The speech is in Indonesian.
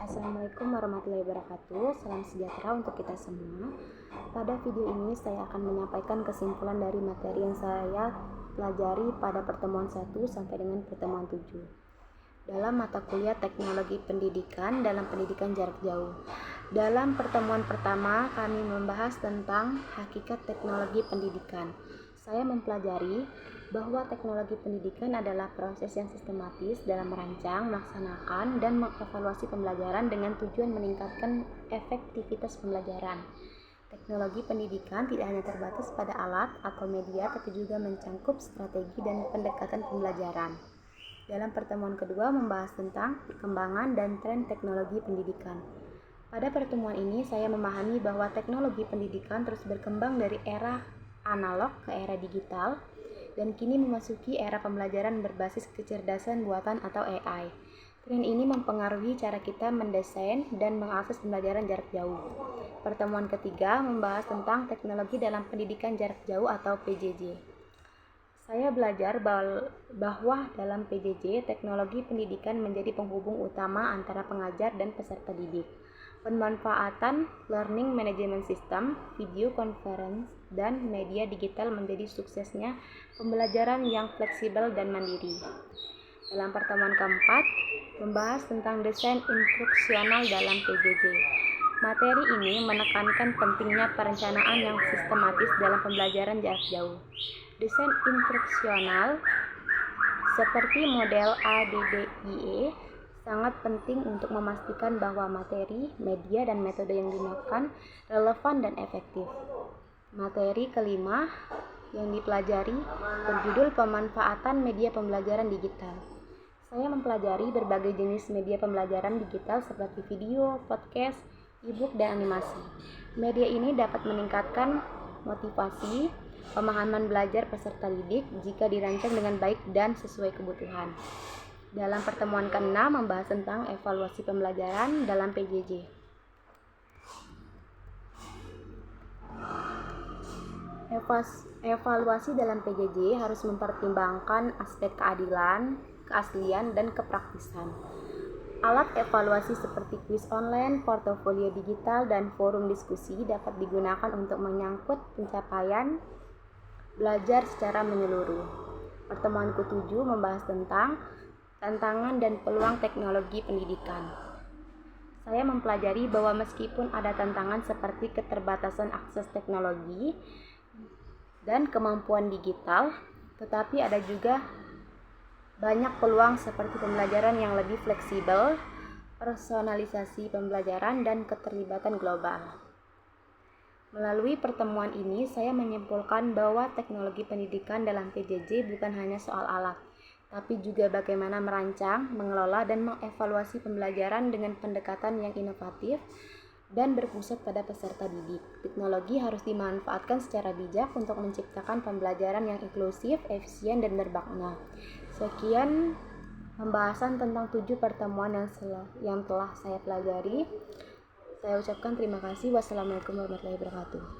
Assalamualaikum warahmatullahi wabarakatuh. Salam sejahtera untuk kita semua. Pada video ini saya akan menyampaikan kesimpulan dari materi yang saya pelajari pada pertemuan 1 sampai dengan pertemuan 7 dalam mata kuliah Teknologi Pendidikan dalam pendidikan jarak jauh. Dalam pertemuan pertama kami membahas tentang hakikat teknologi pendidikan. Saya mempelajari bahwa teknologi pendidikan adalah proses yang sistematis dalam merancang, melaksanakan, dan mengevaluasi pembelajaran dengan tujuan meningkatkan efektivitas pembelajaran. Teknologi pendidikan tidak hanya terbatas pada alat atau media, tapi juga mencangkup strategi dan pendekatan pembelajaran. Dalam pertemuan kedua membahas tentang perkembangan dan tren teknologi pendidikan. Pada pertemuan ini saya memahami bahwa teknologi pendidikan terus berkembang dari era analog ke era digital dan kini memasuki era pembelajaran berbasis kecerdasan buatan atau AI. Tren ini mempengaruhi cara kita mendesain dan mengakses pembelajaran jarak jauh. Pertemuan ketiga membahas tentang teknologi dalam pendidikan jarak jauh atau PJJ. Saya belajar bahwa dalam PJJ, teknologi pendidikan menjadi penghubung utama antara pengajar dan peserta didik. Pemanfaatan Learning Management System, video conference, dan media digital menjadi suksesnya pembelajaran yang fleksibel dan mandiri. Dalam pertemuan keempat, membahas tentang desain instruksional dalam PJJ. Materi ini menekankan pentingnya perencanaan yang sistematis dalam pembelajaran jarak jauh. Desain instruksional seperti model ADDIE sangat penting untuk memastikan bahwa materi, media, dan metode yang digunakan relevan dan efektif. Materi kelima yang dipelajari berjudul Pemanfaatan Media Pembelajaran Digital. Saya mempelajari berbagai jenis media pembelajaran digital seperti video, podcast, e-book, dan animasi. Media ini dapat meningkatkan motivasi, pemahaman belajar peserta didik jika dirancang dengan baik dan sesuai kebutuhan. Dalam pertemuan ke-6 membahas tentang evaluasi pembelajaran dalam PJJ. Evaluasi dalam PJJ harus mempertimbangkan aspek keadilan, keaslian, dan kepraktisan. Alat evaluasi seperti kuis online, portofolio digital, dan forum diskusi dapat digunakan untuk menyangkut pencapaian belajar secara menyeluruh. Pertemuan ke-7 membahas tentang tantangan dan peluang teknologi pendidikan. Saya mempelajari bahwa meskipun ada tantangan seperti keterbatasan akses teknologi dan kemampuan digital, tetapi ada juga banyak peluang seperti pembelajaran yang lebih fleksibel, personalisasi pembelajaran, dan keterlibatan global. Melalui pertemuan ini, saya menyimpulkan bahwa teknologi pendidikan dalam PJJ bukan hanya soal alat, tapi juga bagaimana merancang, mengelola, dan mengevaluasi pembelajaran dengan pendekatan yang inovatif dan berpusat pada peserta didik. Teknologi harus dimanfaatkan secara bijak untuk menciptakan pembelajaran yang inklusif, efisien, dan bermakna. Sekian pembahasan tentang 7 pertemuan yang telah saya pelajari. Saya ucapkan terima kasih. Wassalamualaikum warahmatullahi wabarakatuh.